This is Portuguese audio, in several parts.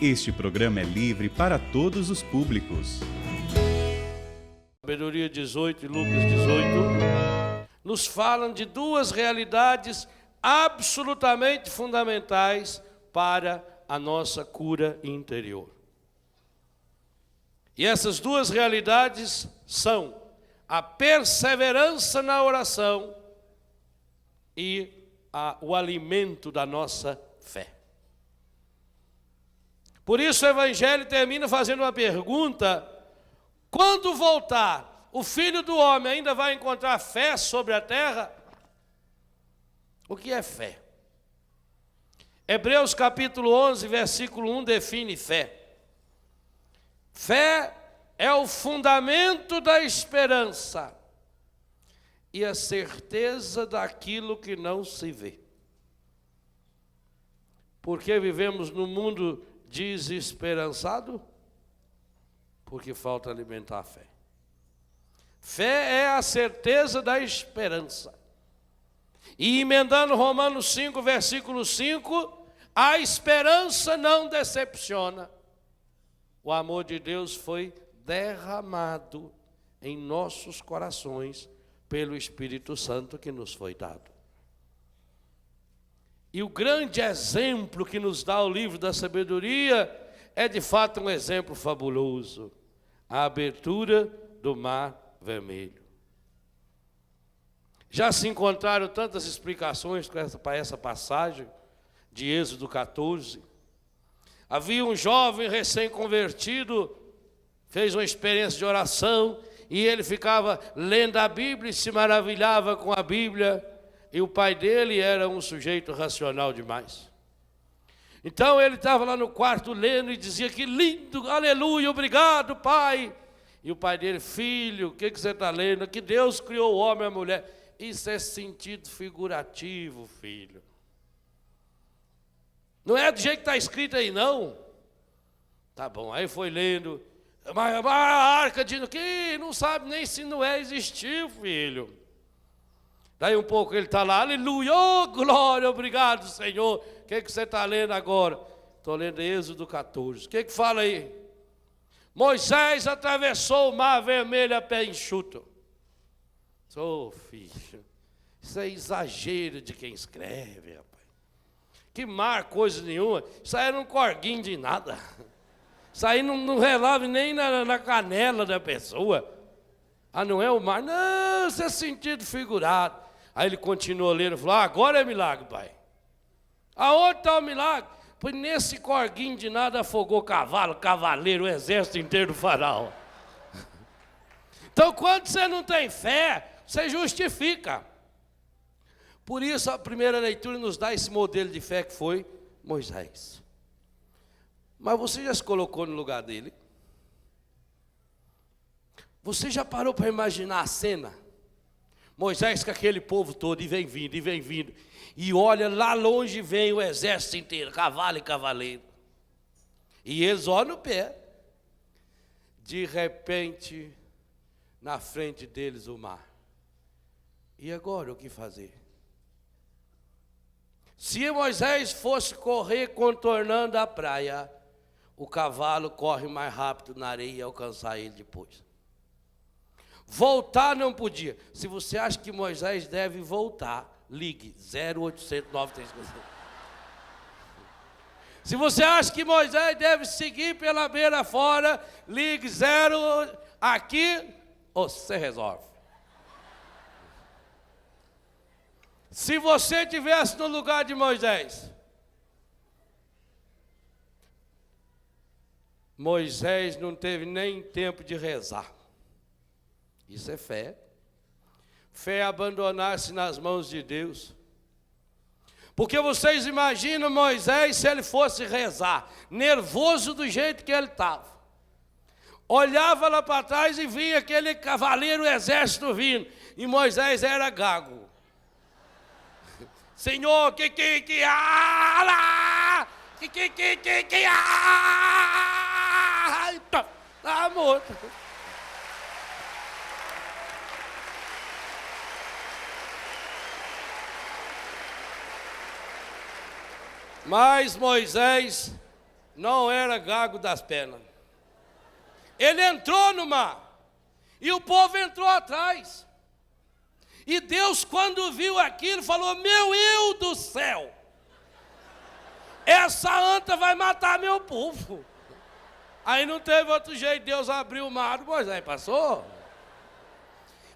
Este programa é livre para todos os públicos. Sabedoria 18 e Lucas 18 nos falam de duas realidades absolutamente fundamentais para a nossa cura interior. E essas duas realidades são a perseverança na oração e o alimento da nossa fé. Por isso o Evangelho termina fazendo uma pergunta: quando voltar, o Filho do Homem ainda vai encontrar fé sobre a terra? O que é fé? Hebreus capítulo 11, versículo 1 define fé. Fé é o fundamento da esperança e a certeza daquilo que não se vê. Porque vivemos num mundo desesperançado? Porque falta alimentar a fé. Fé é a certeza da esperança. E emendando Romanos 5, versículo 5, a esperança não decepciona. O amor de Deus foi derramado em nossos corações pelo Espírito Santo que nos foi dado. E o grande exemplo que nos dá o livro da sabedoria é de fato um exemplo fabuloso: a abertura do Mar Vermelho. Já se encontraram tantas explicações para essa passagem de Êxodo 14. Havia um jovem recém-convertido, fez uma experiência de oração, e ele ficava lendo a Bíblia e se maravilhava com a Bíblia. E o pai dele era um sujeito racional demais. Então ele estava lá no quarto lendo e dizia: que lindo, aleluia, obrigado, pai. E o pai dele: filho, o que você está lendo? Que Deus criou o homem e a mulher. Isso é sentido figurativo, filho. Não é do jeito que está escrito aí, não. Tá bom, aí foi lendo. Mas a arca de que não sabe nem se Noé existiu, filho. Daí um pouco ele está lá, aleluia, oh glória, obrigado Senhor. O que você está lendo agora? Estou lendo Êxodo 14. O que fala aí? Moisés atravessou o mar vermelho a pé enxuto. Ô filho, isso é exagero de quem escreve, rapaz. Que mar, coisa nenhuma. Isso aí era um corguinho de nada. Isso aí não relava nem na canela da pessoa. Ah, não é o mar? Não, isso é sentido figurado. Aí ele continuou lendo e falou: agora é milagre, pai. Aonde está o milagre? Pois nesse corguinho de nada afogou cavalo, cavaleiro, o exército inteiro do faraó. Então, quando você não tem fé, você justifica. Por isso, a primeira leitura nos dá esse modelo de fé que foi Moisés. Mas você já se colocou no lugar dele? Você já parou para imaginar a cena? Moisés com aquele povo todo, e vem vindo. E olha, lá longe vem o exército inteiro, cavalo e cavaleiro. E eles olham no pé. De repente, na frente deles o mar. E agora o que fazer? Se Moisés fosse correr contornando a praia, o cavalo corre mais rápido na areia e alcançar ele depois. Voltar não podia. Se você acha que Moisés deve voltar, ligue 0800 934. Se você acha que Moisés deve seguir pela beira fora, ligue 0 aqui, você resolve. Se você estivesse no lugar de Moisés, Moisés não teve nem tempo de rezar. Isso é fé. Fé é abandonar-se nas mãos de Deus. Porque vocês imaginam Moisés se ele fosse rezar, nervoso do jeito que ele estava. Olhava lá para trás e via aquele cavaleiro, o exército vindo. E Moisés era gago. Senhor, que tá morto. Mas Moisés não era gago das pernas. Ele entrou no mar e o povo entrou atrás. E Deus, quando viu aquilo, falou: meu eu do céu, essa anta vai matar meu povo. Aí não teve outro jeito, Deus abriu o mar, Moisés passou.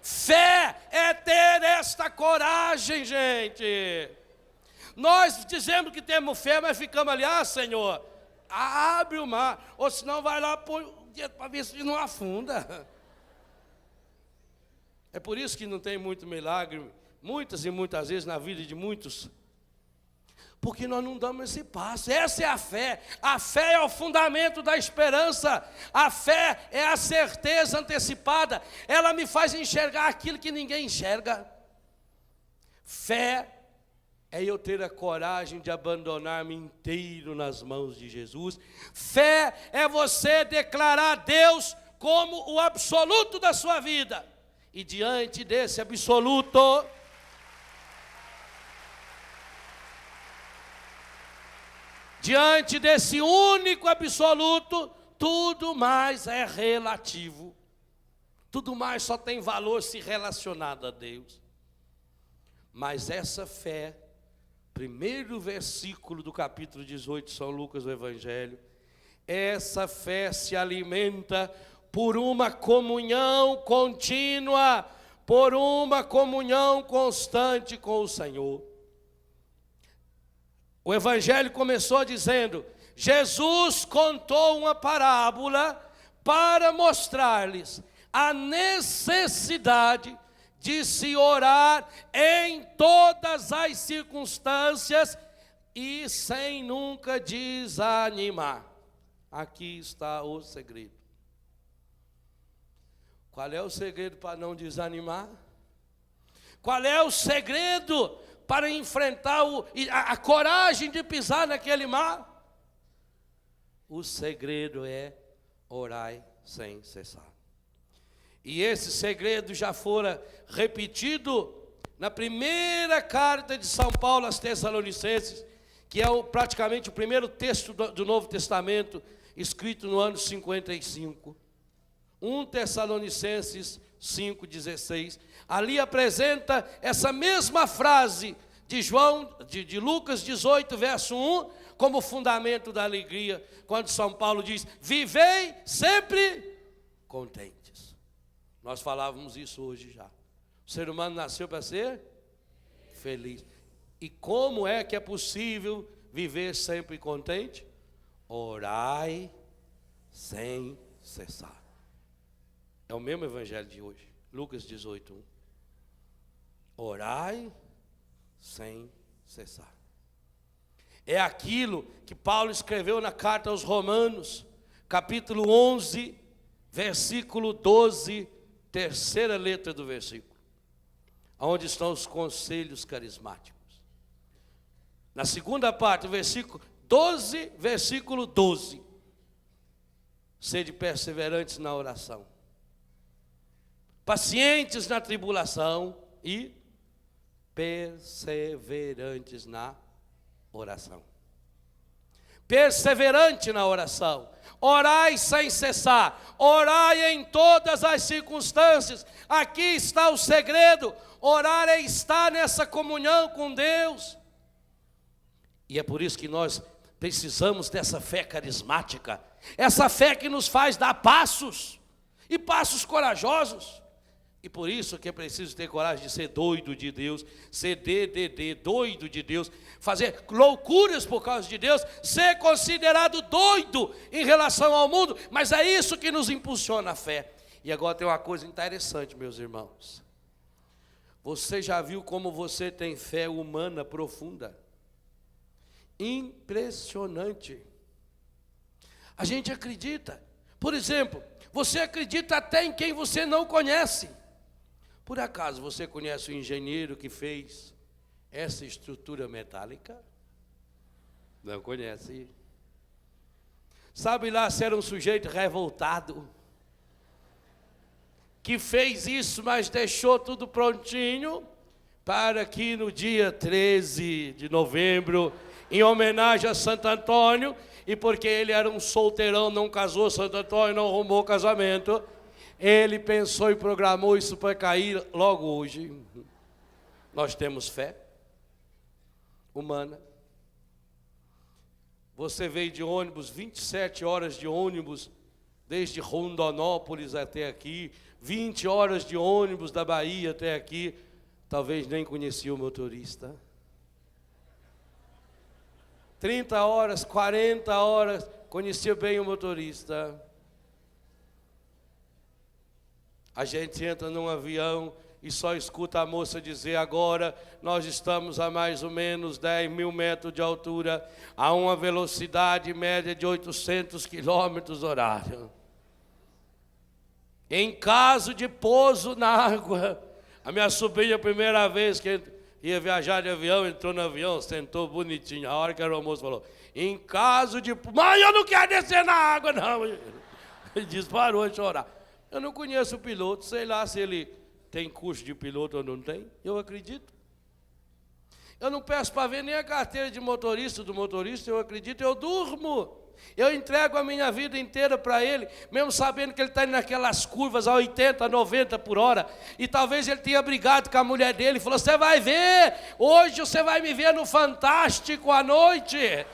Fé é ter esta coragem, gente. Nós dizemos que temos fé, mas ficamos ali: ah, Senhor, abre o mar, ou senão vai lá pôr o dedo para ver se não afunda. É por isso que não tem muito milagre, muitas e muitas vezes na vida de muitos, porque nós não damos esse passo. Essa é a fé. A fé é o fundamento da esperança. A fé é a certeza antecipada. Ela me faz enxergar aquilo que ninguém enxerga. Fé é eu ter a coragem de abandonar-me inteiro nas mãos de Jesus. Fé é você declarar Deus como o absoluto da sua vida. E diante desse absoluto, diante desse único absoluto, tudo mais é relativo. Tudo mais só tem valor se relacionado a Deus. Mas essa fé, primeiro versículo do capítulo 18 de São Lucas do Evangelho, essa fé se alimenta por uma comunhão contínua, por uma comunhão constante com o Senhor. O Evangelho começou dizendo: Jesus contou uma parábola para mostrar-lhes a necessidade de se orar em todas as circunstâncias e sem nunca desanimar. Aqui está o segredo. Qual é o segredo para não desanimar? Qual é o segredo para enfrentar a coragem de pisar naquele mar? O segredo é orai sem cessar. E esse segredo já fora repetido na primeira carta de São Paulo aos Tessalonicenses, que é praticamente o primeiro texto do Novo Testamento, escrito no ano 55. 1 Tessalonicenses 5,16. Ali apresenta essa mesma frase de Lucas 18, verso 1, como fundamento da alegria, quando São Paulo diz: vivei sempre contentes. Nós falávamos isso hoje já. O ser humano nasceu para ser feliz. E como é que é possível viver sempre contente? Orai sem cessar. É o mesmo evangelho de hoje, Lucas 18, 1. Orai sem cessar. É aquilo que Paulo escreveu na carta aos Romanos, capítulo 11, versículo 12, terceira letra do versículo, onde estão os conselhos carismáticos. Na segunda parte, versículo 12, versículo 12. Sede perseverantes na oração, pacientes na tribulação e perseverantes na oração. Perseverante na oração. Orai sem cessar. Orai em todas as circunstâncias. Aqui está o segredo. Orar é estar nessa comunhão com Deus. E é por isso que nós precisamos dessa fé carismática. Essa fé que nos faz dar passos. E passos corajosos. E por isso que é preciso ter coragem de ser doido de Deus, ser DDD, doido de Deus, fazer loucuras por causa de Deus, ser considerado doido em relação ao mundo, mas é isso que nos impulsiona a fé. E agora tem uma coisa interessante, meus irmãos. Você já viu como você tem fé humana profunda? Impressionante. A gente acredita. Por exemplo, você acredita até em quem você não conhece. Por acaso você conhece o engenheiro que fez essa estrutura metálica? Não conhece. Sabe lá se era um sujeito revoltado, que fez isso, mas deixou tudo prontinho, para que no dia 13 de novembro em homenagem a Santo Antônio, e porque ele era um solteirão, não casou, Santo Antônio não arrumou casamento, ele pensou e programou isso para cair logo hoje. Nós temos fé humana. Você veio de ônibus, 27 horas de ônibus, desde Rondonópolis até aqui, 20 horas de ônibus da Bahia até aqui, talvez nem conhecia o motorista. 30 horas, 40 horas, conhecia bem o motorista. A gente entra num avião e só escuta a moça dizer: agora nós estamos a mais ou menos 10.000 metros de altura, a uma velocidade média de 800 km/h. Em caso de pouso na água, a minha sobrinha, a primeira vez que ia viajar de avião, entrou no avião, sentou bonitinho. A hora que era o almoço, falou: em caso de... Mãe, eu não quero descer na água, não. Ele disparou de chorar. Eu não conheço o piloto, sei lá se ele tem curso de piloto ou não tem. Eu acredito. Eu não peço para ver nem a carteira de motorista do motorista, eu acredito, eu durmo. Eu entrego a minha vida inteira para ele, mesmo sabendo que ele está indo naquelas curvas a 80, 90 por hora, e talvez ele tenha brigado com a mulher dele e falou: você vai ver, hoje você vai me ver no Fantástico à noite,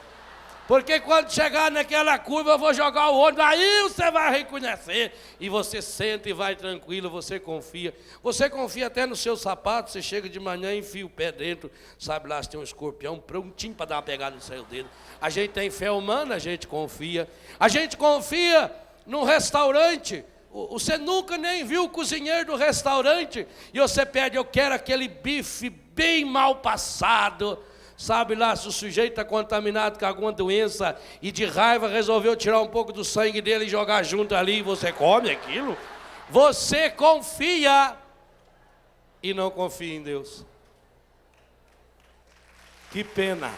porque quando chegar naquela curva eu vou jogar o ônibus, aí você vai reconhecer. E você senta e vai tranquilo, você confia até no seu sapato. Você chega de manhã e enfia o pé dentro, sabe lá se tem um escorpião prontinho para dar uma pegada no seu dedo. A gente tem fé humana, a gente confia num restaurante. Você nunca nem viu o cozinheiro do restaurante e você pede: eu quero aquele bife bem mal passado. Sabe lá se o sujeito está contaminado com alguma doença e de raiva resolveu tirar um pouco do sangue dele e jogar junto ali, e você come aquilo? Você confia e não confia em Deus. Que pena.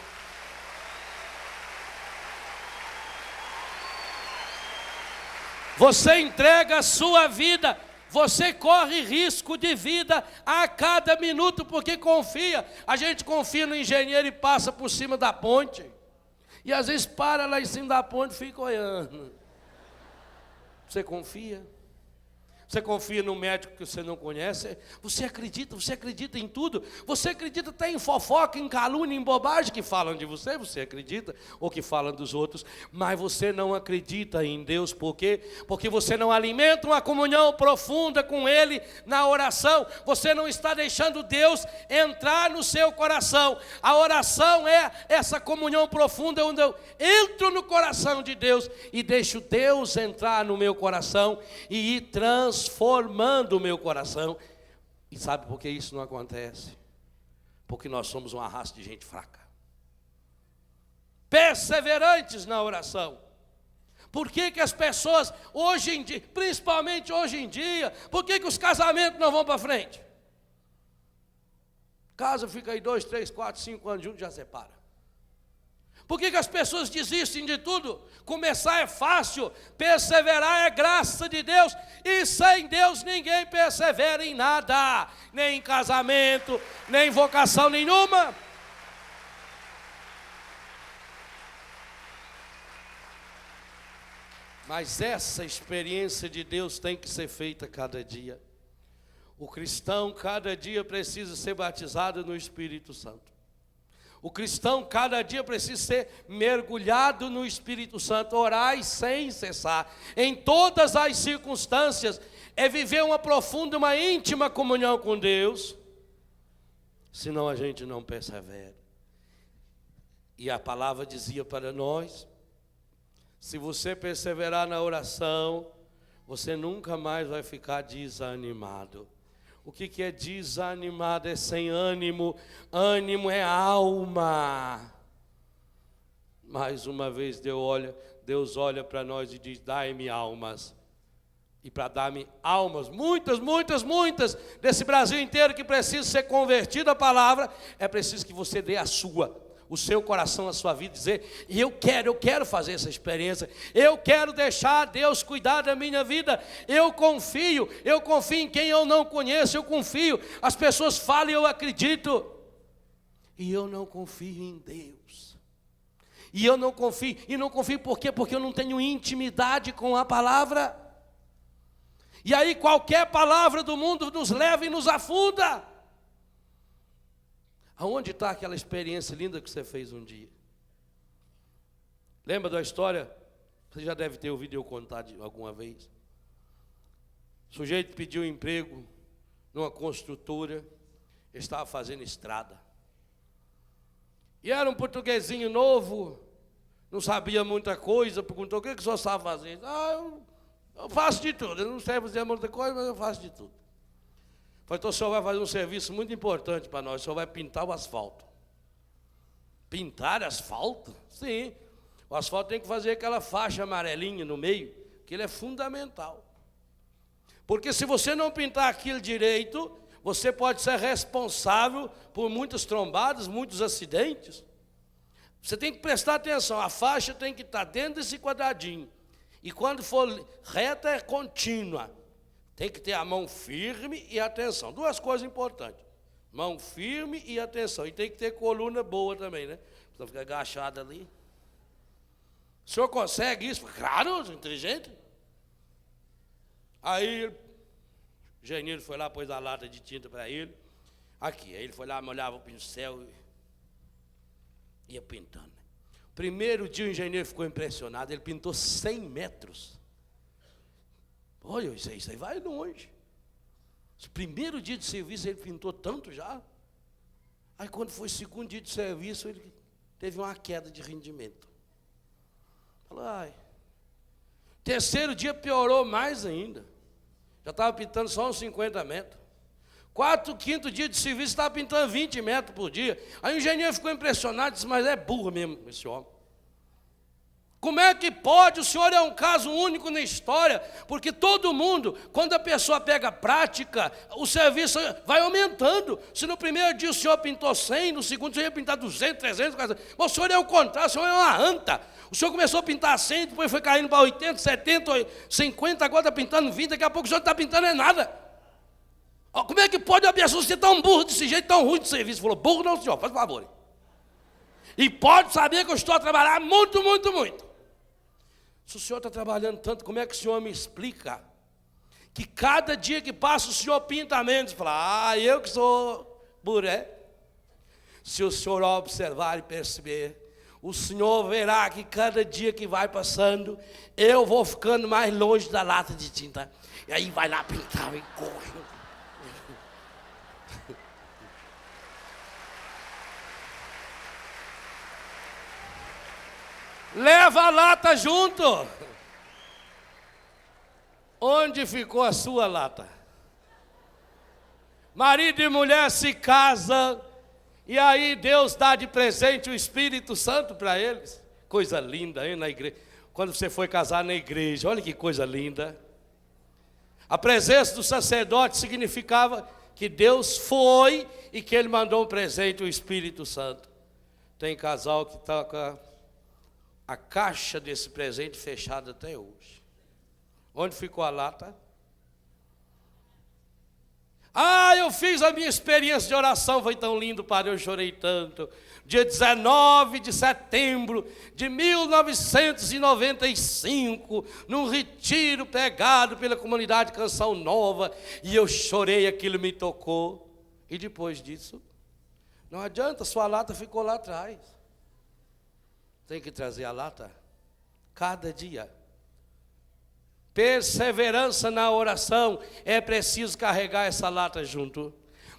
Você entrega a sua vida, você corre risco de vida a cada minuto, porque confia. A gente confia no engenheiro e passa por cima da ponte. E às vezes para lá em cima da ponte e fica olhando. Você confia? Você confia no médico que você não conhece? Você acredita em tudo? Você acredita até em fofoca, em calúnia, em bobagem que falam de você? Você acredita? Ou que falam dos outros? Mas você não acredita em Deus, por quê? Porque você não alimenta uma comunhão profunda com Ele na oração. Você não está deixando Deus entrar no seu coração. A oração é essa comunhão profunda onde eu entro no coração de Deus e deixo Deus entrar no meu coração e ir transformando o meu coração. E sabe por que isso não acontece? Porque nós somos uma raça de gente fraca, perseverantes na oração. Por que que as pessoas hoje em dia, principalmente hoje em dia, por que que os casamentos não vão para frente? Casa fica aí 2, 3, 4, 5 anos juntos, já separa. Por que que as pessoas desistem de tudo? Começar é fácil, perseverar é graça de Deus, e sem Deus ninguém persevera em nada, nem em casamento, nem em vocação nenhuma. Mas essa experiência de Deus tem que ser feita cada dia. O cristão cada dia precisa ser batizado no Espírito Santo. O cristão cada dia precisa ser mergulhado no Espírito Santo, orar sem cessar, em todas as circunstâncias, é viver uma profunda, uma íntima comunhão com Deus, senão a gente não persevera. E a palavra dizia para nós: se você perseverar na oração, você nunca mais vai ficar desanimado. O que é desanimado? É sem ânimo. Ânimo é alma. Mais uma vez Deus olha para nós e diz: dai-me almas. E para dar-me almas, muitas, desse Brasil inteiro que precisa ser convertido à palavra, é preciso que você dê o seu coração, a sua vida, dizer: e eu quero fazer essa experiência, eu quero deixar Deus cuidar da minha vida, eu confio em quem eu não conheço, eu confio, as pessoas falam e eu acredito, e eu não confio em Deus. E eu não confio. E não confio por quê? Porque eu não tenho intimidade com a palavra. E aí qualquer palavra do mundo nos leva e nos afunda. Aonde está aquela experiência linda que você fez um dia? Lembra da história? Você já deve ter ouvido eu contar alguma vez. O sujeito pediu um emprego numa construtora, estava fazendo estrada. E era um portuguesinho novo, não sabia muita coisa, perguntou: o que o senhor sabe fazer? Eu faço de tudo, eu não sei fazer muita coisa, mas eu faço de tudo. Falei: então o senhor vai fazer um serviço muito importante para nós, o senhor vai pintar o asfalto. Pintar asfalto? Sim. O asfalto tem que fazer aquela faixa amarelinha no meio, que ele é fundamental. Porque se você não pintar aquilo direito, você pode ser responsável por muitas trombadas, muitos acidentes. Você tem que prestar atenção, a faixa tem que estar dentro desse quadradinho. E quando for reta, é contínua. Tem que ter a mão firme e atenção. Duas coisas importantes: mão firme e atenção. E tem que ter coluna boa também, né? Não ficar agachado ali. O senhor consegue isso? Claro, inteligente. Aí o engenheiro foi lá, pôs a lata de tinta para ele. Aqui, aí ele foi lá, molhava o pincel e ia pintando. Primeiro dia o engenheiro ficou impressionado, ele pintou 100 metros. Olha, isso aí vai longe. O primeiro dia de serviço ele pintou tanto já. Aí quando foi o segundo dia de serviço, ele teve uma queda de rendimento. Falou: ai. Terceiro dia piorou mais ainda. Já estava pintando só uns 50 metros. Quinto dia de serviço, estava pintando 20 metros por dia. Aí o engenheiro ficou impressionado, disse: mas é burro mesmo esse homem. Como é que pode? O senhor é um caso único na história, porque todo mundo, quando a pessoa pega prática, o serviço vai aumentando. Se no primeiro dia o senhor pintou 100, no segundo o senhor ia pintar 200, 300, 400. Mas o senhor é o contrário, o senhor é uma anta. O senhor começou a pintar 100, depois foi caindo para 80, 70, 50, agora está pintando 20, daqui a pouco o senhor não está pintando nada. Como é que pode uma pessoa ser tão burro desse jeito, tão ruim de serviço? Falou: burro não, senhor, faz favor. E pode saber que eu estou a trabalhar muito, muito, muito. Se o senhor está trabalhando tanto, como é que o senhor me explica que cada dia que passa o senhor pinta menos? Fala: eu que sou buré. Se o senhor observar e perceber, o senhor verá que cada dia que vai passando, eu vou ficando mais longe da lata de tinta. E aí vai lá pintar e corre. Leva a lata junto. Onde ficou a sua lata? Marido e mulher se casam, e aí Deus dá de presente o Espírito Santo para eles. Coisa linda, hein, na igreja. Quando você foi casar na igreja, olha que coisa linda. A presença do sacerdote significava que Deus foi e que Ele mandou um presente, o Espírito Santo. Tem casal que está com a caixa desse presente fechada até hoje. Onde ficou a lata? Eu fiz a minha experiência de oração, foi tão lindo, padre, eu chorei tanto. Dia 19 de setembro de 1995, num retiro pregado pela comunidade Canção Nova, e eu chorei, aquilo me tocou. E depois disso, não adianta, sua lata ficou lá atrás. Tem que trazer a lata cada dia. Perseverança na oração, é preciso carregar essa lata junto.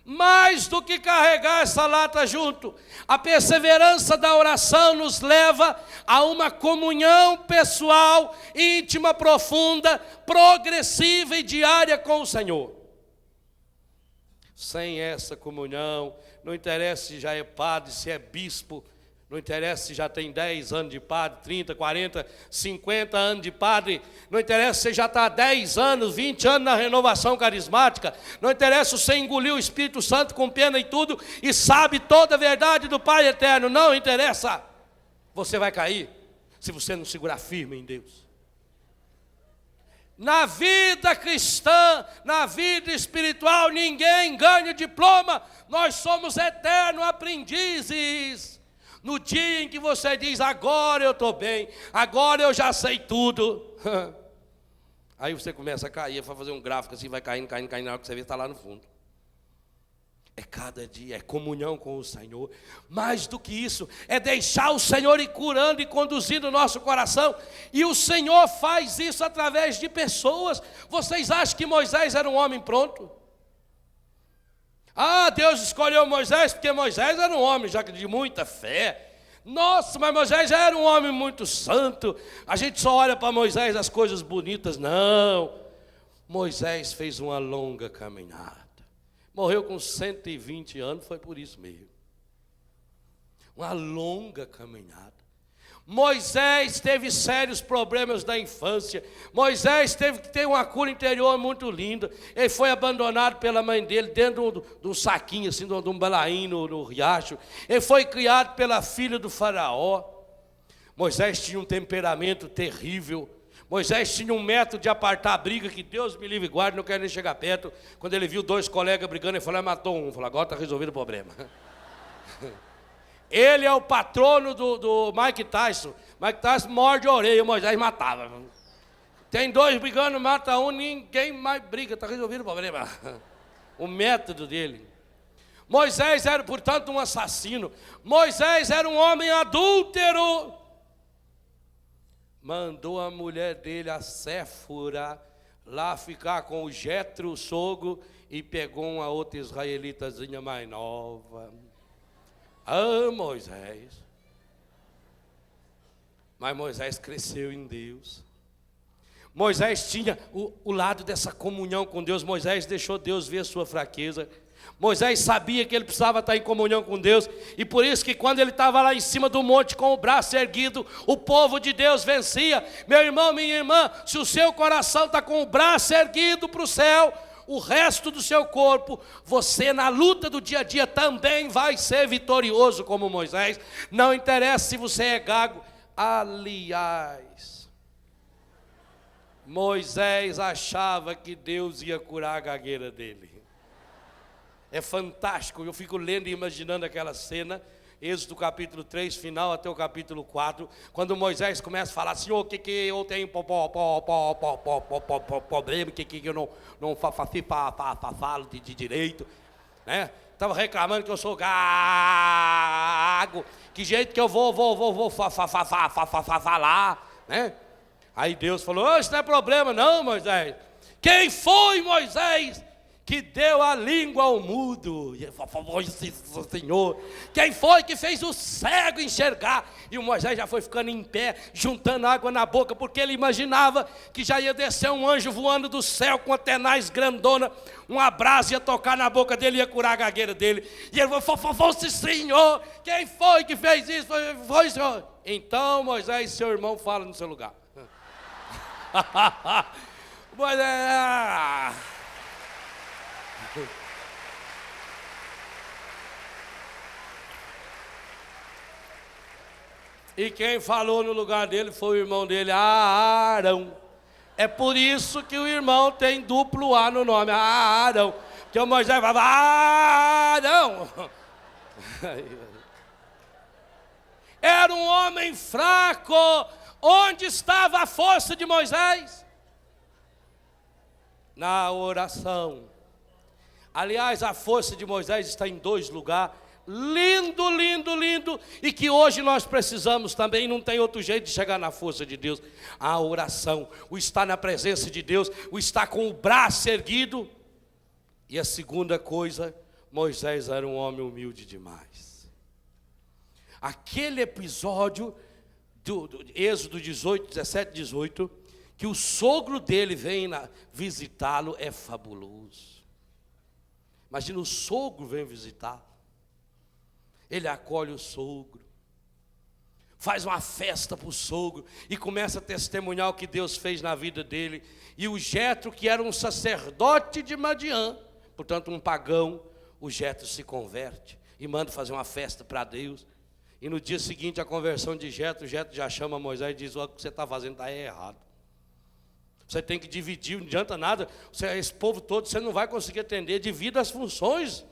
Mais do que carregar essa lata junto, a perseverança da oração nos leva a uma comunhão pessoal, íntima, profunda, progressiva e diária com o Senhor. Sem essa comunhão, não interessa se já é padre, se é bispo, não interessa se já tem 10 anos de padre, 30, 40, 50 anos de padre. Não interessa se já está há 10 anos, 20 anos na renovação carismática. Não interessa se você engoliu o Espírito Santo com pena e tudo e sabe toda a verdade do Pai eterno. Não interessa. Você vai cair se você não segurar firme em Deus. Na vida cristã, na vida espiritual, ninguém ganha diploma. Nós somos eternos aprendizes. No dia em que você diz, agora eu estou bem, agora eu já sei tudo, aí você começa a cair, vai fazer um gráfico assim, vai caindo, caindo, caindo, na hora que você vê, está lá no fundo. É cada dia, é comunhão com o Senhor. Mais do que isso, é deixar o Senhor ir curando e conduzindo o nosso coração. E o Senhor faz isso através de pessoas. Vocês acham que Moisés era um homem pronto? Ah, Deus escolheu Moisés porque Moisés era um homem já de muita fé. Nossa, mas Moisés já era um homem muito santo. A gente só olha para Moisés as coisas bonitas. Não. Moisés fez uma longa caminhada. Morreu com 120 anos, foi por isso mesmo. Uma longa caminhada. Moisés teve sérios problemas da infância. Moisés teve que ter uma cura interior muito linda. Ele foi abandonado pela mãe dele dentro de um saquinho, assim, de um balaim no riacho. Ele foi criado pela filha do faraó. Moisés tinha um temperamento terrível. Moisés tinha um método de apartar a briga, que Deus me livre e guarde, não quero nem chegar perto. Quando ele viu dois colegas brigando, ele falou, matou um. Falou, agora está resolvido o problema. Ele é o patrono do Mike Tyson. Mike Tyson morde a orelha, Moisés matava. Tem dois brigando, mata um, ninguém mais briga, está resolvido o problema. O método dele. Moisés era, portanto, um assassino. Moisés era um homem adúltero. Mandou a mulher dele, a Séfora, lá ficar com o Jetro, o sogro, e pegou uma outra israelitazinha mais nova. Ah, Moisés. Mas Moisés cresceu em Deus. Moisés tinha o lado dessa comunhão com Deus. Moisés deixou Deus ver a sua fraqueza. Moisés sabia que ele precisava estar em comunhão com Deus, e por isso que quando ele estava lá em cima do monte com o braço erguido, o povo de Deus vencia. Meu irmão, minha irmã, se o seu coração está com o braço erguido para o céu, o resto do seu corpo, você na luta do dia a dia também vai ser vitorioso como Moisés. Não interessa se você é gago. Aliás, Moisés achava que Deus ia curar a gagueira dele. É fantástico, eu fico lendo e imaginando aquela cena, Êxodo capítulo 3, final até o capítulo 4, quando Moisés começa a falar, Senhor, o que eu tenho problema, que eu não falo de direito, né? Estava reclamando que eu sou gago, que jeito que eu vou falar, né? Aí Deus falou, isso não é problema não, Moisés. Quem foi Moisés que deu a língua ao mudo? E ele falou, Senhor, quem foi que fez o cego enxergar? E o Moisés já foi ficando em pé, juntando água na boca, porque ele imaginava que já ia descer um anjo voando do céu com a tenaz grandona, uma brasa ia tocar na boca dele e ia curar a gagueira dele. E ele falou, Senhor, quem foi que fez isso? Foi o Senhor. Então, Moisés, seu irmão, fala no seu lugar. Moisés... E quem falou no lugar dele foi o irmão dele, Arão. É por isso que o irmão tem duplo A no nome, Arão. Que o Moisés falava, Arão. Era um homem fraco. Onde estava a força de Moisés? Na oração. Aliás, a força de Moisés está em dois lugares. Lindo, lindo, lindo. E que hoje nós precisamos também. Não tem outro jeito de chegar na força de Deus. A oração, o estar na presença de Deus, o estar com o braço erguido. E a segunda coisa, Moisés era um homem humilde demais. Aquele episódio do Êxodo 18, 17, 18, que o sogro dele vem visitá-lo, é fabuloso. Imagina, o sogro vem visitá-lo. Ele acolhe o sogro, faz uma festa para o sogro e começa a testemunhar o que Deus fez na vida dele. E o Jetro, que era um sacerdote de Madiã, portanto um pagão, o Jetro se converte e manda fazer uma festa para Deus. E no dia seguinte a conversão de Jetro, Jetro já chama Moisés e diz, o que você está fazendo está errado. Você tem que dividir, não adianta nada, esse povo todo você não vai conseguir atender, divida as funções.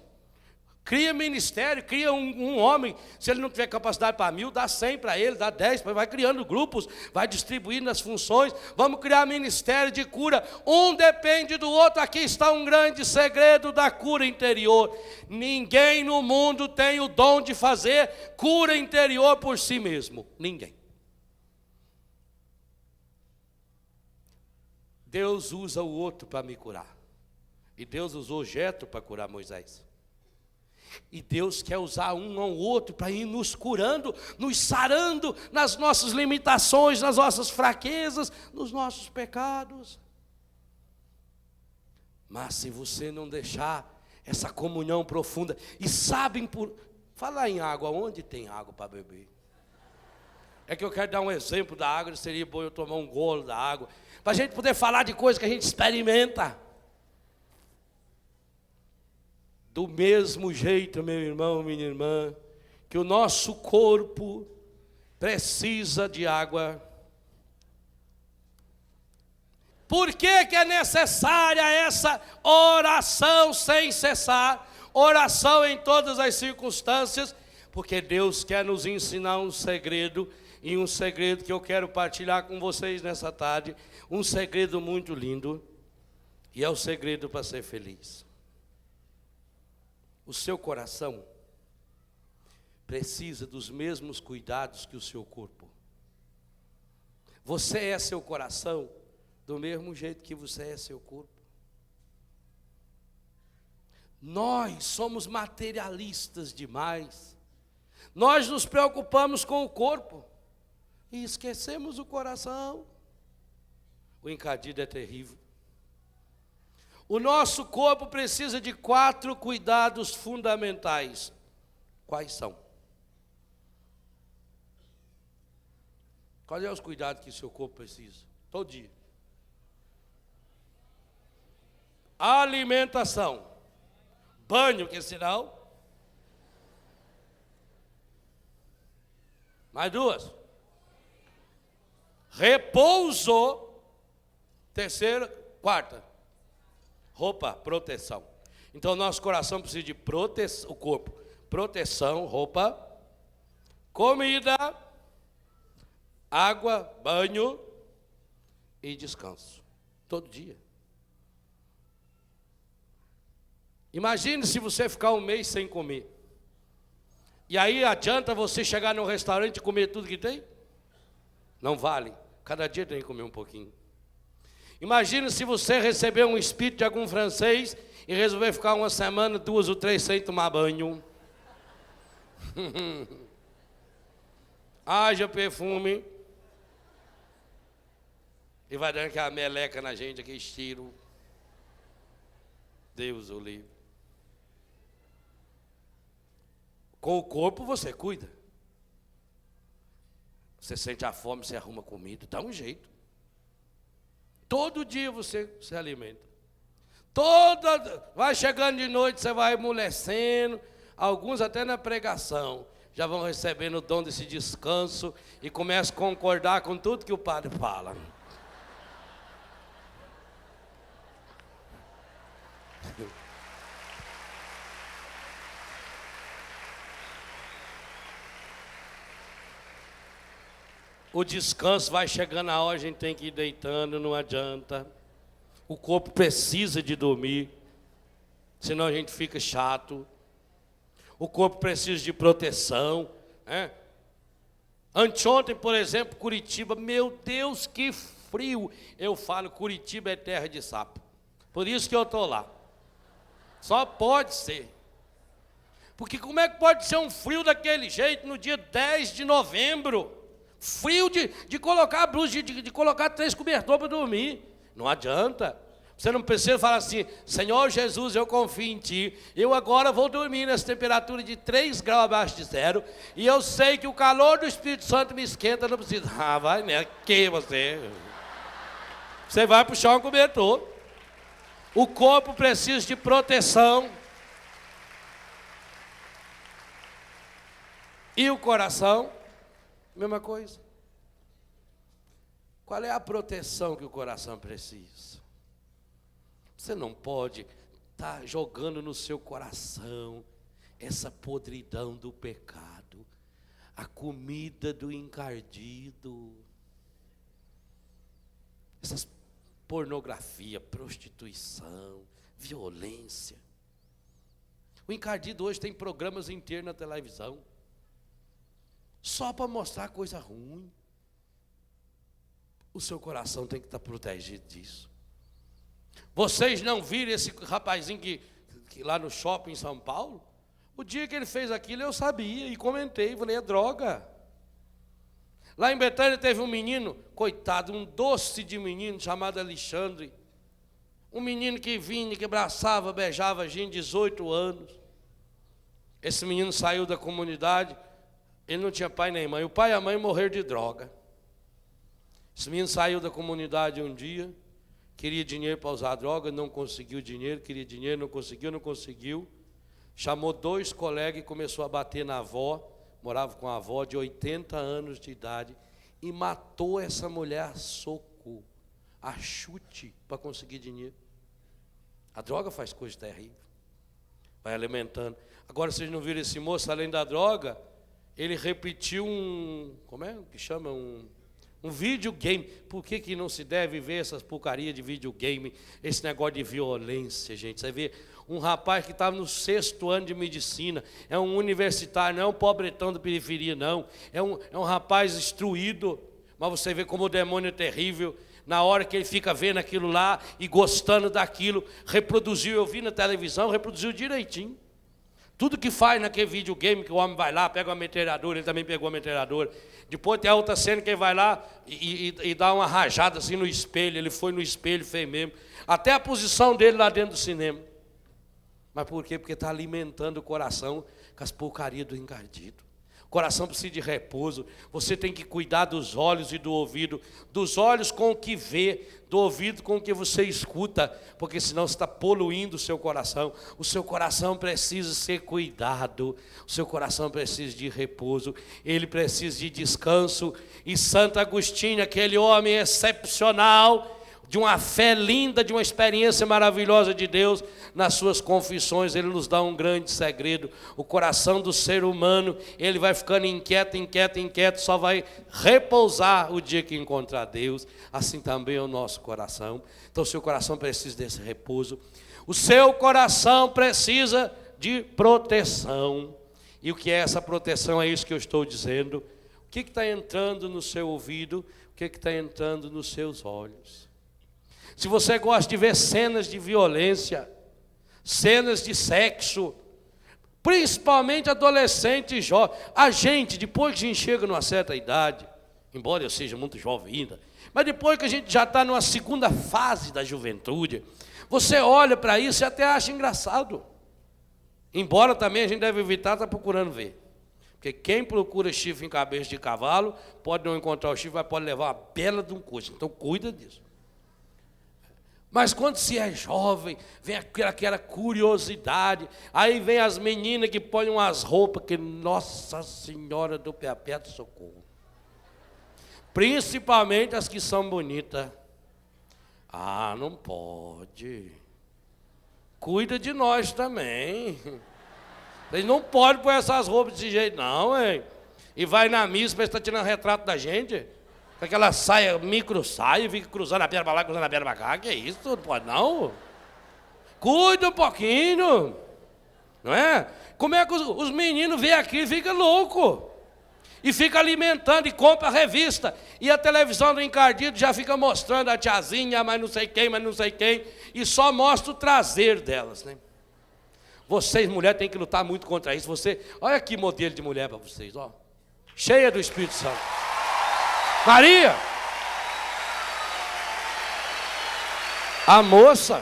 Cria ministério, cria um homem. Se ele não tiver capacidade para 1000, dá 100 para ele, dá 10, vai criando grupos, vai distribuindo as funções. Vamos criar ministério de cura. Um depende do outro. Aqui está um grande segredo da cura interior. Ninguém no mundo tem o dom de fazer cura interior por si mesmo. Ninguém. Deus usa o outro para me curar. E Deus usou Jetro para curar Moisés. E Deus quer usar um ao outro para ir nos curando, nos sarando nas nossas limitações, nas nossas fraquezas, nos nossos pecados. Mas se você não deixar essa comunhão profunda, e sabem por... Falar em água, onde tem água para beber? É que eu quero dar um exemplo da água, seria bom eu tomar um golo da água, para a gente poder falar de coisas que a gente experimenta. Do mesmo jeito, meu irmão, minha irmã, que o nosso corpo precisa de água. Por que que é necessária essa oração sem cessar? Oração em todas as circunstâncias, porque Deus quer nos ensinar um segredo, e um segredo que eu quero partilhar com vocês nessa tarde, um segredo muito lindo, e é o segredo para ser feliz. O seu coração precisa dos mesmos cuidados que o seu corpo. Você é seu coração do mesmo jeito que você é seu corpo. Nós somos materialistas demais. Nós nos preocupamos com o corpo e esquecemos o coração. O encardido é terrível. O nosso corpo precisa de 4 cuidados fundamentais. Quais são? Quais são os cuidados que o seu corpo precisa? Todo dia. Alimentação. Banho, que sinal. Mais 2. Repouso. 3ª, 4ª. Roupa, proteção. Então, nosso coração precisa de proteção, o corpo, proteção, roupa, comida, água, banho e descanso. Todo dia. Imagine se você ficar um mês sem comer. E aí adianta você chegar no restaurante e comer tudo que tem? Não vale. Cada dia tem que comer um pouquinho. Imagina se você receber um espírito de algum francês e resolver ficar uma semana, 2 ou 3 sem tomar banho. Haja perfume. E vai dando aquela meleca na gente, aquele cheiro. Deus o livre. Com o corpo você cuida. Você sente a fome, você arruma comida, dá um jeito. Todo dia você se alimenta. Vai chegando de noite, você vai amolecendo. Alguns até na pregação já vão recebendo o dom desse descanso e começam a concordar com tudo que o padre fala. O descanso vai chegando a hora, a gente tem que ir deitando, não adianta. O corpo precisa de dormir, senão a gente fica chato. O corpo precisa de proteção. Anteontem, por exemplo, Curitiba, meu Deus, que frio. Eu falo, Curitiba é terra de sapo. Por isso que eu estou lá. Só pode ser. Porque como é que pode ser um frio daquele jeito no dia 10 de novembro? Frio de colocar a blusa, de colocar 3 cobertores para dormir. Não adianta. Você não precisa falar assim, Senhor Jesus, eu confio em Ti. Eu agora vou dormir nessa temperatura de 3 graus abaixo de 0. E eu sei que o calor do Espírito Santo me esquenta. Não precisa. Vai, né? Que você? Você vai puxar um cobertor. O corpo precisa de proteção. E o coração? Mesma coisa. Qual é a proteção que o coração precisa? Você não pode estar jogando no seu coração essa podridão do pecado, a comida do encardido, essas pornografia, prostituição, violência. O encardido hoje tem programas inteiros na televisão, só para mostrar coisa ruim. O seu coração tem que estar protegido disso. Vocês não viram esse rapazinho que lá no shopping em São Paulo? O dia que ele fez aquilo eu sabia e comentei, falei, é droga. Lá em Betânia teve um menino, coitado, um doce de menino chamado Alexandre. Um menino que vinha, que abraçava, beijava a gente, 18 anos. Esse menino saiu da comunidade, ele não tinha pai nem mãe. O pai e a mãe morreram de droga. Esse menino saiu da comunidade um dia, queria dinheiro para usar droga, não conseguiu dinheiro, queria dinheiro, não conseguiu. Chamou 2 colegas e começou a bater na avó, morava com a avó de 80 anos de idade, e matou essa mulher a soco, a chute, para conseguir dinheiro. A droga faz coisa terrível, vai alimentando. Agora, vocês não viram esse moço, além da droga, ele repetiu como é que chama? Um videogame. Por que não se deve ver essas porcarias de videogame, esse negócio de violência, gente? Você vê um rapaz que estava no 6º ano de medicina, é um universitário, não é um pobretão da periferia, não. É um rapaz instruído, mas você vê como o demônio é terrível. Na hora que ele fica vendo aquilo lá e gostando daquilo, reproduziu, eu vi na televisão, reproduziu direitinho. Tudo que faz naquele videogame, que o homem vai lá, pega uma metralhadora, ele também pegou a metralhadora. Depois tem a outra cena que ele vai lá e dá uma rajada assim no espelho. Ele foi no espelho, fez mesmo. Até a posição dele lá dentro do cinema. Mas por quê? Porque está alimentando o coração com as porcarias do encardido. O coração precisa de repouso. Você tem que cuidar dos olhos e do ouvido. Dos olhos com o que vê, do ouvido com o que você escuta, porque senão você está poluindo o seu coração. O seu coração precisa ser cuidado. O seu coração precisa de repouso. Ele precisa de descanso. E Santo Agostinho, aquele homem excepcional, de uma fé linda, de uma experiência maravilhosa de Deus, nas suas confissões, ele nos dá um grande segredo. O coração do ser humano, ele vai ficando inquieto, só vai repousar o dia que encontrar Deus. Assim também é o nosso coração. Então o seu coração precisa desse repouso. O seu coração precisa de proteção. E o que é essa proteção? É isso que eu estou dizendo. O que está entrando no seu ouvido? O que está entrando nos seus olhos? Se você gosta de ver cenas de violência, cenas de sexo, principalmente adolescente e jovem, a gente, depois que a gente chega numa certa idade, embora eu seja muito jovem ainda, mas depois que a gente já está numa segunda fase da juventude, você olha para isso e até acha engraçado. Embora também a gente deve evitar estar procurando ver. Porque quem procura chifre em cabeça de cavalo, pode não encontrar o chifre, mas pode levar uma bela de um coice. Então cuida disso. Mas quando se é jovem, vem aquela curiosidade, aí vem as meninas que põem umas roupas que, Nossa Senhora do Perpétuo Socorro. Principalmente as que são bonitas. Ah, não pode. Cuida de nós também. Vocês não podem pôr essas roupas desse jeito não, hein? E vai na missa para estar tirando retrato da gente. Com aquela saia, micro saia, fica cruzando a perna para lá, cruzando a perna para cá. Que é isso? Não pode não. Cuida um pouquinho. Não é? Como é que os meninos vêm aqui e ficam loucos? E fica alimentando e compra a revista. E a televisão do encardido já fica mostrando a tiazinha, mas não sei quem. E só mostra o traseiro delas, né? Vocês, mulheres, têm que lutar muito contra isso. Olha que modelo de mulher para vocês, ó. Cheia do Espírito Santo. Maria, a moça,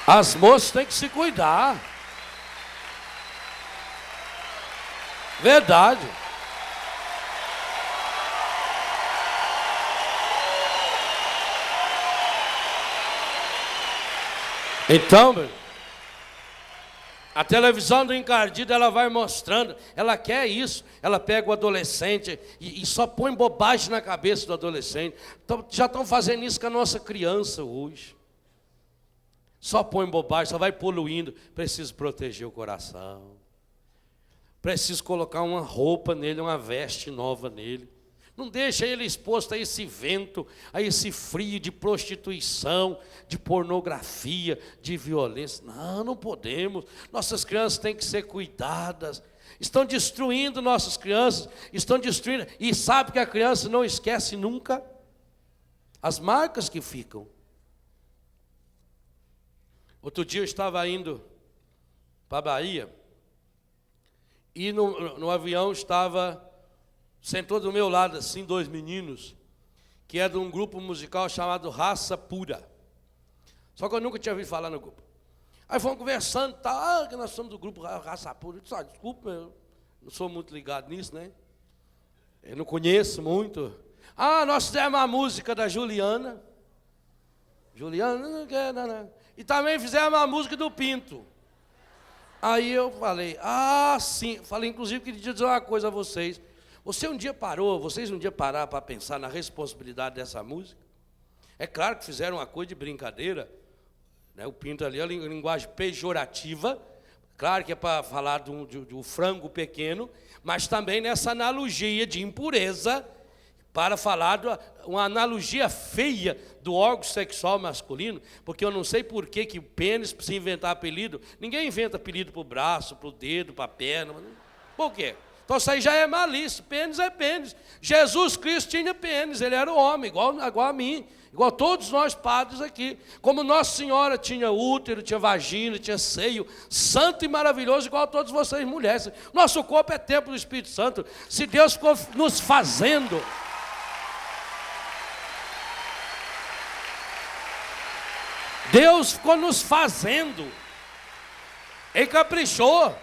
as moças têm que se cuidar. Verdade. Então, a televisão do encardido, ela vai mostrando, ela quer isso, ela pega o adolescente e só põe bobagem na cabeça do adolescente. Então, já estão fazendo isso com a nossa criança hoje. Só põe bobagem, só vai poluindo. Preciso proteger o coração. Preciso colocar uma roupa nele, uma veste nova nele. Não deixa ele exposto a esse vento, a esse frio de prostituição, de pornografia, de violência. Não, não podemos. Nossas crianças têm que ser cuidadas. Estão destruindo nossas crianças, estão destruindo. E sabe que a criança não esquece nunca as marcas que ficam. Outro dia eu estava indo para a Bahia e no avião sentou do meu lado assim 2 meninos, que é de um grupo musical chamado Raça Pura. Só que eu nunca tinha ouvido falar no grupo. Aí fomos conversando, que nós somos do grupo Raça Pura. Eu disse, desculpa, eu não sou muito ligado nisso, né? Eu não conheço muito. Nós fizemos uma música da Juliana. Juliana, e também fizemos a música do Pinto. Aí eu falei, sim. Falei, inclusive, queria dizer uma coisa a vocês. Vocês um dia pararam para pensar na responsabilidade dessa música? É claro que fizeram uma coisa de brincadeira, né? O Pinto ali é uma linguagem pejorativa, claro que é para falar do frango pequeno, mas também nessa analogia de impureza, para falar uma analogia feia do órgão sexual masculino, porque eu não sei por que o pênis precisa inventar apelido. Ninguém inventa apelido para o braço, para o dedo, para a perna. Por quê? Então isso aí já é malícia. Pênis é pênis. Jesus Cristo tinha pênis, ele era homem, igual a mim, igual a todos nós padres aqui. Como Nossa Senhora tinha útero, tinha vagina, tinha seio, santo e maravilhoso, igual a todos vocês mulheres. Nosso corpo é templo do Espírito Santo. Se Deus ficou nos fazendo, Deus ficou nos fazendo, Ele caprichou.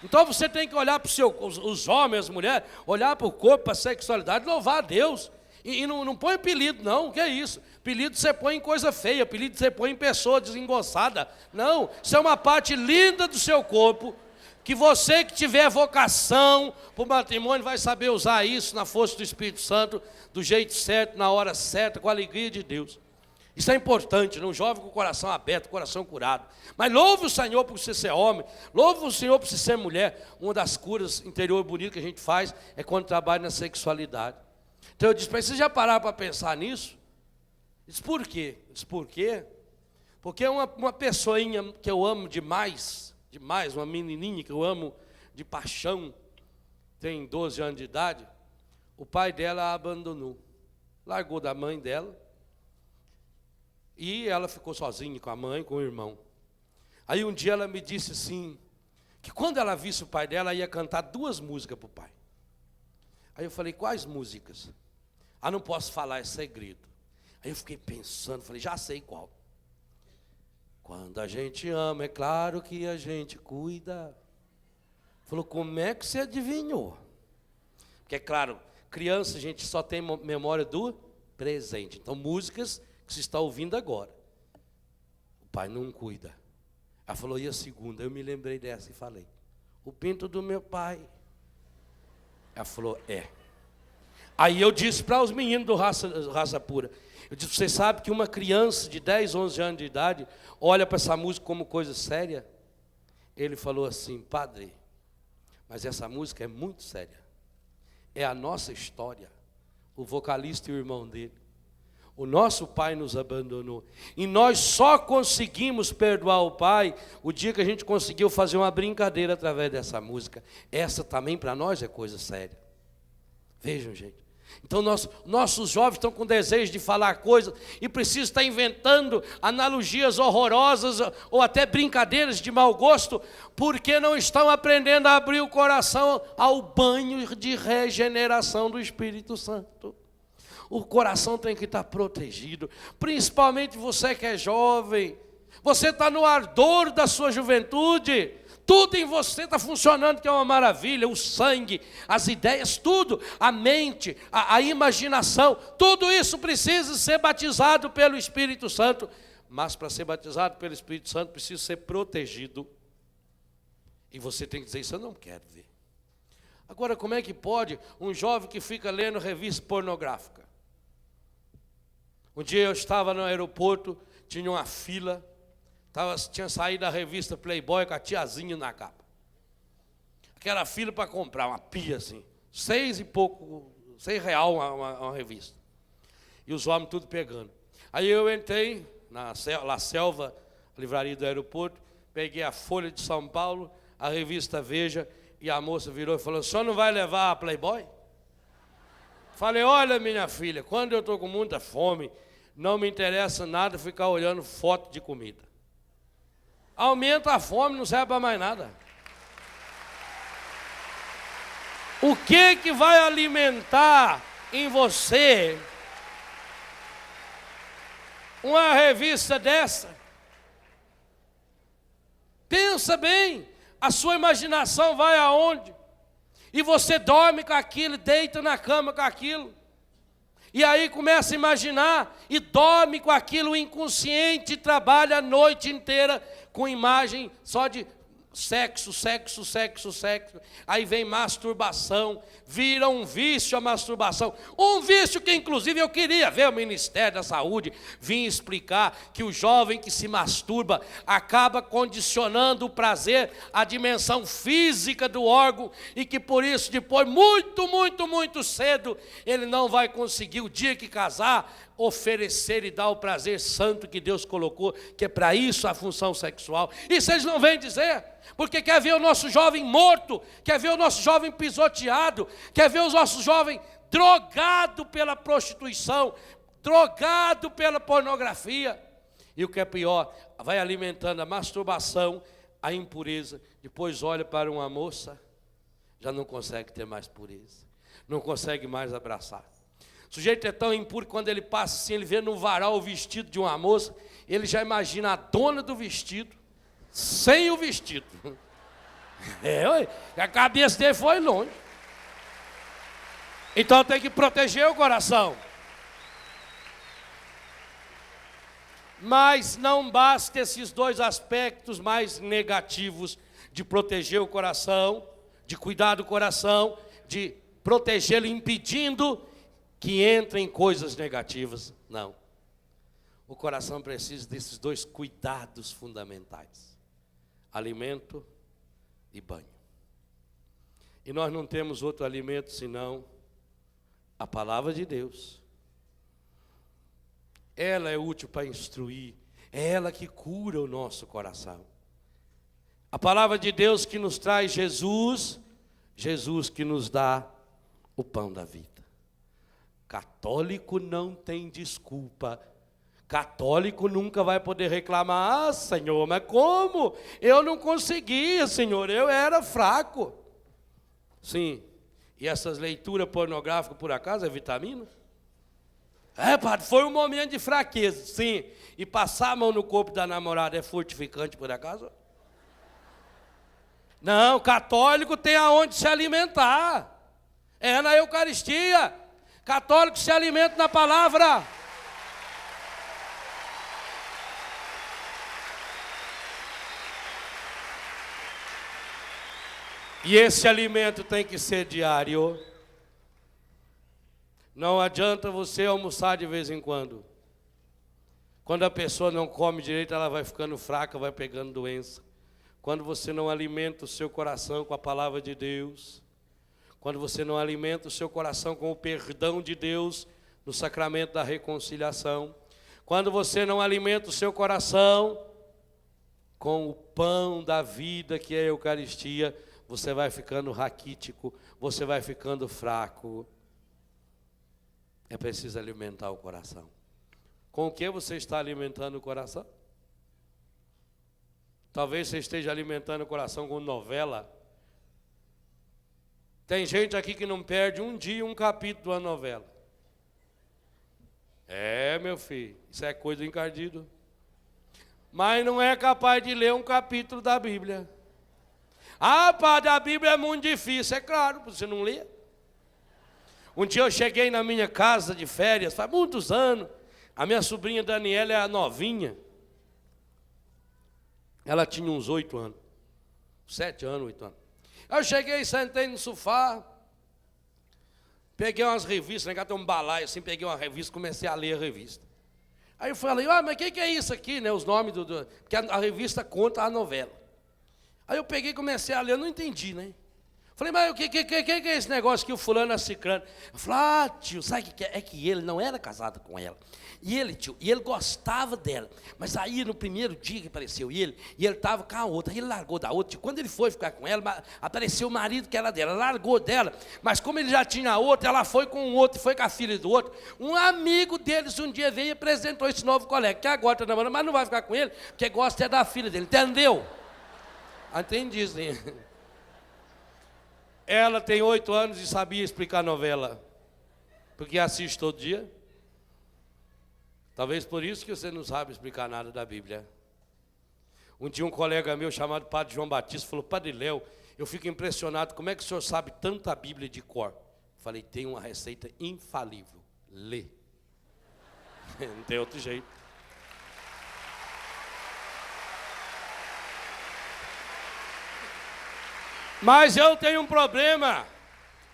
Então você tem que olhar para os homens, as mulheres, olhar para o corpo, para a sexualidade, louvar a Deus. E não põe apelido, não, o que é isso? Apelido você põe em coisa feia, apelido você põe em pessoa desengonçada. Não, isso é uma parte linda do seu corpo, que você que tiver vocação para o matrimônio vai saber usar isso na força do Espírito Santo, do jeito certo, na hora certa, com a alegria de Deus. Isso é importante, um jovem com o coração aberto, coração curado. Mas louve o Senhor por você ser homem, louve o Senhor por você ser mulher. Uma das curas interior bonitas que a gente faz é quando trabalha na sexualidade. Então eu disse, mas vocês já pararam para pensar nisso? Diz, por quê? Diz, por quê? Porque uma pessoinha que eu amo demais, uma menininha que eu amo de paixão, tem 12 anos de idade, o pai dela a abandonou, largou da mãe dela, e ela ficou sozinha com a mãe, com o irmão. Aí um dia ela me disse assim, que quando ela visse o pai dela, ela ia cantar 2 músicas para o pai. Aí eu falei, quais músicas? Não posso falar, é segredo. Aí eu fiquei pensando, falei, já sei qual. Quando a gente ama, é claro que a gente cuida. Falou, como é que você adivinhou? Porque é claro, criança a gente só tem memória do presente. Então músicas que você está ouvindo agora. O pai não cuida. Ela falou, e a segunda? Eu me lembrei dessa e falei, o pinto do meu pai. Ela falou, é. Aí eu disse para os meninos do Raça Pura, eu disse, você sabe que uma criança de 10, 11 anos de idade olha para essa música como coisa séria? Ele falou assim, padre, mas essa música é muito séria. É a nossa história. O vocalista e o irmão dele. O nosso pai nos abandonou. E nós só conseguimos perdoar o pai o dia que a gente conseguiu fazer uma brincadeira através dessa música. Essa também para nós é coisa séria. Vejam, gente. Então nossos jovens estão com desejo de falar coisas e precisam estar inventando analogias horrorosas ou até brincadeiras de mau gosto, porque não estão aprendendo a abrir o coração ao banho de regeneração do Espírito Santo. O coração tem que estar protegido, principalmente você que é jovem. Você está no ardor da sua juventude, tudo em você está funcionando, que é uma maravilha. O sangue, as ideias, tudo, a mente, a imaginação, tudo isso precisa ser batizado pelo Espírito Santo. Mas para ser batizado pelo Espírito Santo precisa ser protegido. E você tem que dizer, isso eu não quero ver. Agora, como é que pode um jovem que fica lendo revista pornográfica? Um dia eu estava no aeroporto, tinha uma fila, Tinha saído a revista Playboy com a tiazinha na capa. Aquela fila para comprar, uma pia assim, R$6 e pouco, R$6 uma revista. E os homens tudo pegando. Aí eu entrei na Selva, livraria do aeroporto, peguei a Folha de São Paulo, a revista Veja, e a moça virou e falou: o senhor não vai levar a Playboy? Falei: olha, minha filha, quando eu estou com muita fome, não me interessa nada ficar olhando foto de comida. Aumenta a fome, não serve para mais nada. O que vai alimentar em você uma revista dessa? Pensa bem, a sua imaginação vai aonde? E você dorme com aquilo, deita na cama com aquilo. E aí começa a imaginar e dorme com aquilo, o inconsciente trabalha a noite inteira com imagem só de sexo. Aí vem masturbação, vira um vício a masturbação. Um vício que inclusive eu queria ver o Ministério da Saúde vir explicar que o jovem que se masturba acaba condicionando o prazer à dimensão física do órgão e que por isso depois, muito cedo, ele não vai conseguir, o dia que casar, oferecer e dar o prazer santo que Deus colocou, que é para isso a função sexual. Isso eles não vêm dizer, porque quer ver o nosso jovem morto, quer ver o nosso jovem pisoteado, quer ver o nosso jovem drogado pela prostituição, drogado pela pornografia. E o que é pior, vai alimentando a masturbação, a impureza, depois olha para uma moça, já não consegue ter mais pureza, não consegue mais abraçar. O sujeito é tão impuro que quando ele passa assim, ele vê no varal o vestido de uma moça, ele já imagina a dona do vestido, sem o vestido. A cabeça dele foi longe. Então tem que proteger o coração. Mas não basta esses dois aspectos mais negativos de proteger o coração, de cuidar do coração, de protegê-lo impedindo que entre em coisas negativas. Não. O coração precisa desses dois cuidados fundamentais: alimento e banho. E nós não temos outro alimento senão a palavra de Deus. Ela é útil para instruir, é ela que cura o nosso coração. A palavra de Deus que nos traz Jesus, Jesus que nos dá o pão da vida. Católico não tem desculpa. Católico nunca vai poder reclamar: ah, Senhor, mas como? Eu não conseguia, Senhor, eu era fraco. Sim, e essas leituras pornográficas por acaso é vitamina? É, padre, foi um momento de fraqueza. Sim, e passar a mão no corpo da namorada é fortificante por acaso? Não, católico tem aonde se alimentar. É na Eucaristia. Católico se alimenta na palavra. E esse alimento tem que ser diário. Não adianta você almoçar de vez em quando. Quando a pessoa não come direito, ela vai ficando fraca, vai pegando doença. Quando você não alimenta o seu coração com a palavra de Deus, quando você não alimenta o seu coração com o perdão de Deus no sacramento da reconciliação, quando você não alimenta o seu coração com o pão da vida que é a Eucaristia, você vai ficando raquítico, você vai ficando fraco. É preciso alimentar o coração. Com o que você está alimentando o coração? Talvez você esteja alimentando o coração com novela. Tem gente aqui que não perde um dia um capítulo de uma novela. É, meu filho, isso é coisa encardido. Mas não é capaz de ler um capítulo da Bíblia. Ah, padre, a Bíblia é muito difícil. É claro, você não lê. Um dia eu cheguei na minha casa de férias, faz muitos anos. A minha sobrinha Daniela é a novinha. Ela tinha uns 8 anos. 7 anos, 8 anos. Eu cheguei, sentei no sofá, peguei umas revistas, né, tem um balaio assim, peguei uma revista, comecei a ler a revista. Aí eu falei, mas o que é isso aqui, né? Os nomes porque a revista conta a novela. Aí eu peguei e comecei a ler, eu não entendi, né? Falei, mas o que é esse negócio que o fulano é ciclano? Eu falei, tio, sabe o que é? É que ele não era casado com ela. E ele gostava dela. Mas aí, no primeiro dia que apareceu ele estava com a outra. Aí ele largou da outra. Quando ele foi ficar com ela, apareceu o marido que era dela. Largou dela. Mas como ele já tinha outra, ela foi com o outro, foi com a filha do outro. Um amigo deles um dia veio e apresentou esse novo colega, que agora está namorando, mas não vai ficar com ele, porque gosta da filha dele. Entendeu? Entendi, sim. Ela tem 8 anos e sabia explicar novela, porque assiste todo dia. Talvez por isso que você não sabe explicar nada da Bíblia. Um dia um colega meu chamado Padre João Batista falou, Padre Léo, eu fico impressionado, como é que o senhor sabe tanta Bíblia de cor? Falei, tem uma receita infalível, lê. Não tem outro jeito. Mas eu tenho um problema.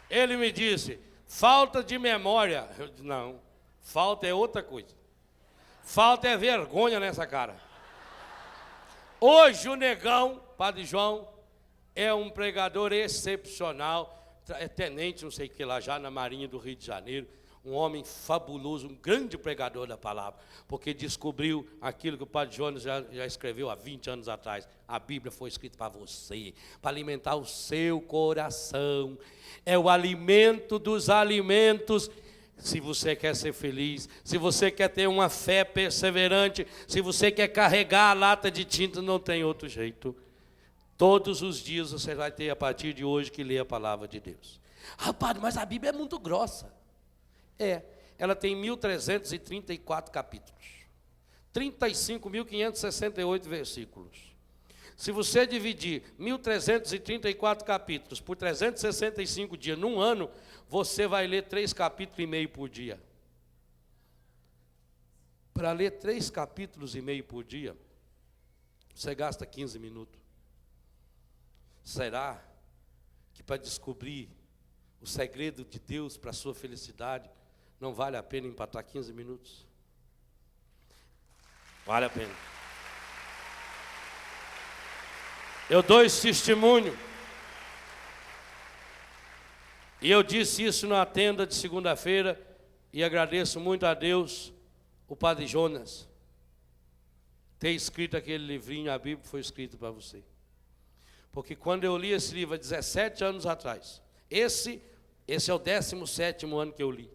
Ele me disse, falta de memória. Eu disse, não, falta é outra coisa. Falta é vergonha nessa cara. Hoje o negão, Padre João, é um pregador excepcional, é tenente, não sei o que lá, já na Marinha do Rio de Janeiro. Um homem fabuloso, um grande pregador da palavra, porque descobriu aquilo que o Padre Jonas já escreveu há 20 anos atrás. A Bíblia foi escrita para você, para alimentar o seu coração. É o alimento dos alimentos. Se você quer ser feliz, se você quer ter uma fé perseverante, se você quer carregar a lata de tinta, não tem outro jeito. Todos os dias você vai ter, a partir de hoje, que ler a palavra de Deus. Padre, mas a Bíblia é muito grossa. Ela tem 1.334 capítulos, 35.568 versículos. Se você dividir 1.334 capítulos por 365 dias num ano, você vai ler 3,5 capítulos por dia. Para ler 3,5 capítulos por dia, você gasta 15 minutos. Será que para descobrir o segredo de Deus para a sua felicidade, não vale a pena empatar 15 minutos? Vale a pena. Eu dou esse testemunho. E eu disse isso na tenda de segunda-feira, e agradeço muito a Deus, o Padre Jonas, ter escrito aquele livrinho, a Bíblia foi escrita para você. Porque quando eu li esse livro há 17 anos atrás, esse é o 17º ano que eu li.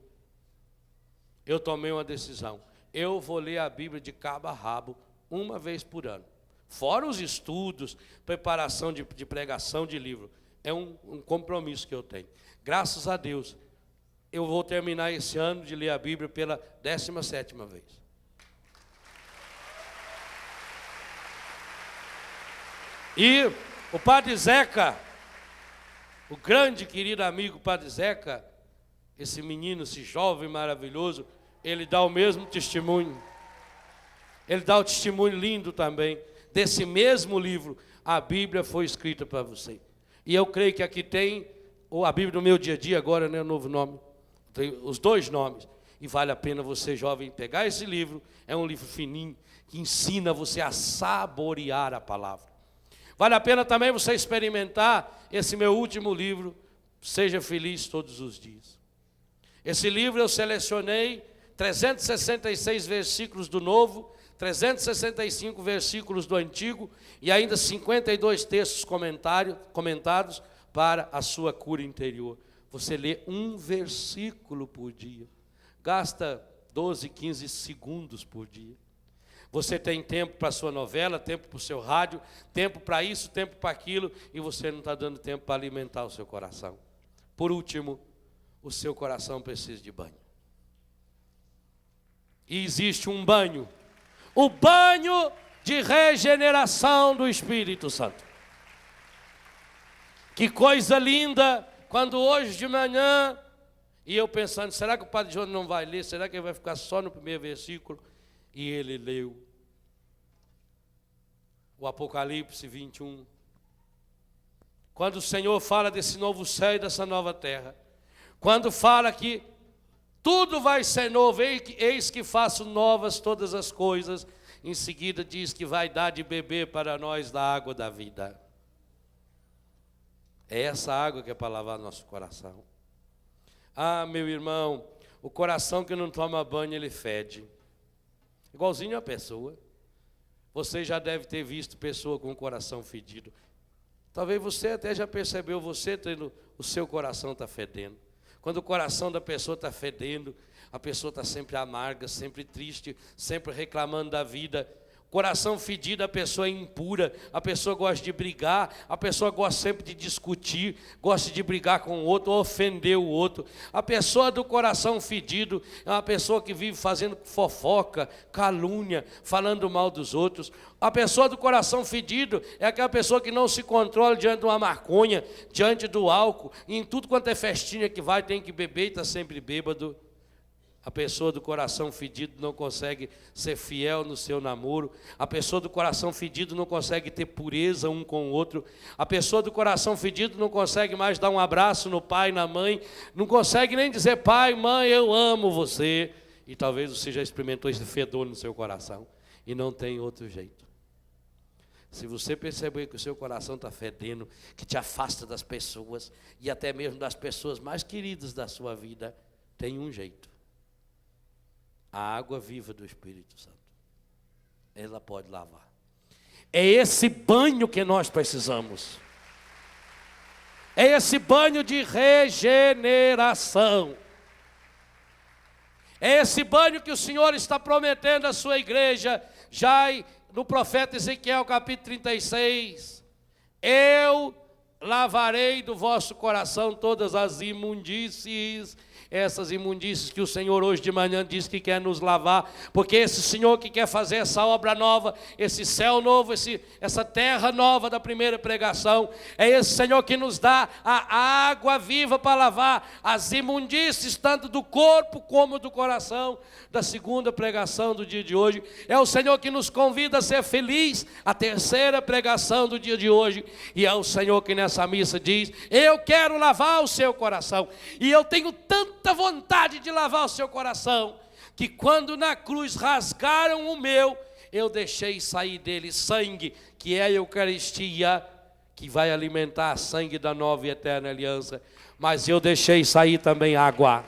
Eu tomei uma decisão. Eu vou ler a Bíblia de cabo a rabo, uma vez por ano. Fora os estudos, preparação de pregação de livro. É um compromisso que eu tenho. Graças a Deus, eu vou terminar esse ano de ler a Bíblia pela 17ª vez. E o Padre Zeca, o grande querido amigo Padre Zeca, esse menino, esse jovem maravilhoso, ele dá o mesmo testemunho. Ele dá o testemunho lindo também. Desse mesmo livro, a Bíblia foi escrita para você. E eu creio que aqui tem a Bíblia do meu dia a dia, agora, né, o novo nome. Tem os 2 nomes. E vale a pena você, jovem, pegar esse livro. É um livro fininho, que ensina você a saborear a palavra. Vale a pena também você experimentar esse meu último livro, Seja Feliz Todos os Dias. Esse livro eu selecionei 366 versículos do Novo, 365 versículos do Antigo e ainda 52 textos comentados para a sua cura interior. Você lê um versículo por dia, gasta 12, 15 segundos por dia. Você tem tempo para a sua novela, tempo para o seu rádio, tempo para isso, tempo para aquilo, e você não está dando tempo para alimentar o seu coração. Por último, o seu coração precisa de banho. E existe um banho, o banho de regeneração do Espírito Santo. Que coisa linda, quando hoje de manhã, e eu pensando, será que o Padre João não vai ler? Será que ele vai ficar só no primeiro versículo? E ele leu o Apocalipse 21. Quando o Senhor fala desse novo céu e dessa nova terra, quando fala que tudo vai ser novo, eis que faço novas todas as coisas. Em seguida diz que vai dar de beber para nós da água da vida. É essa água que é para lavar nosso coração. Ah, meu irmão, o coração que não toma banho, ele fede. Igualzinho a pessoa. Você já deve ter visto pessoa com o coração fedido. Talvez você até já percebeu, você tendo, o seu coração está fedendo. Quando o coração da pessoa está fedendo, a pessoa está sempre amarga, sempre triste, sempre reclamando da vida. Coração fedido, a pessoa é impura, a pessoa gosta de brigar, a pessoa gosta sempre de discutir, gosta de brigar com o outro, ofender o outro. A pessoa do coração fedido é uma pessoa que vive fazendo fofoca, calúnia, falando mal dos outros. A pessoa do coração fedido é aquela pessoa que não se controla diante de uma maconha, diante do álcool, e em tudo quanto é festinha que vai, tem que beber e está sempre bêbado. A pessoa do coração fedido não consegue ser fiel no seu namoro. A pessoa do coração fedido não consegue ter pureza um com o outro. A pessoa do coração fedido não consegue mais dar um abraço no pai, na mãe. Não consegue nem dizer, pai, mãe, eu amo você. E talvez você já experimentou esse fedor no seu coração. E não tem outro jeito. Se você perceber que o seu coração está fedendo, que te afasta das pessoas, e até mesmo das pessoas mais queridas da sua vida, tem um jeito. A água viva do Espírito Santo. Ela pode lavar. É esse banho que nós precisamos. É esse banho de regeneração. É esse banho que o Senhor está prometendo à sua igreja, já no profeta Ezequiel capítulo 36. Eu lavarei do vosso coração todas as imundícies. Essas imundícies que o Senhor hoje de manhã diz que quer nos lavar, porque esse Senhor que quer fazer essa obra nova, esse céu novo, essa terra nova da primeira pregação, é esse Senhor que nos dá a água viva para lavar as imundícies, tanto do corpo como do coração, da segunda pregação do dia de hoje. É o Senhor que nos convida a ser feliz, a terceira pregação do dia de hoje, e é o Senhor que nessa missa diz, eu quero lavar o seu coração, e eu tenho tanta vontade de lavar o seu coração, que quando na cruz rasgaram o meu, eu deixei sair dele sangue, que é a Eucaristia, que vai alimentar a sangue da nova e eterna aliança, mas eu deixei sair também água.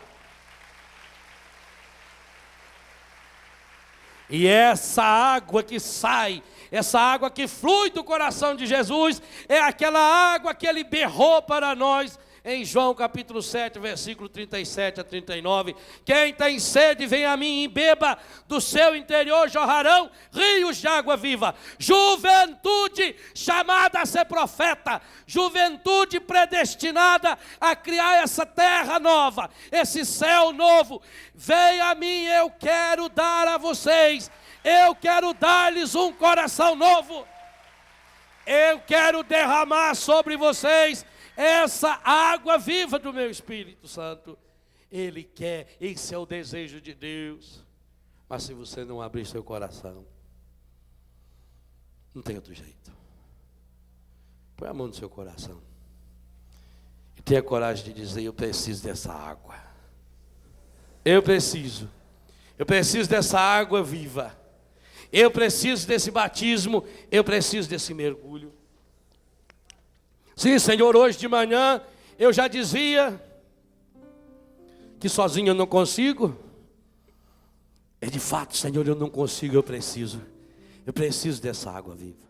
E essa água que sai, essa água que flui do coração de Jesus, é aquela água que ele berrou para nós, em João capítulo 7, versículo 37 a 39, quem tem sede, vem a mim e beba, do seu interior jorrarão rios de água viva. Juventude chamada a ser profeta, juventude predestinada a criar essa terra nova, esse céu novo, vem a mim, eu quero dar a vocês, eu quero dar-lhes um coração novo, eu quero derramar sobre vocês essa água viva do meu Espírito Santo. Ele quer, esse é o desejo de Deus. Mas se você não abrir seu coração, não tem outro jeito. Põe a mão no seu coração e tenha coragem de dizer, eu preciso dessa água. Eu preciso dessa água viva. Eu preciso desse batismo, eu preciso desse mergulho. Sim, Senhor, hoje de manhã eu já dizia que sozinho eu não consigo. É de fato, Senhor, eu não consigo, eu preciso dessa água viva.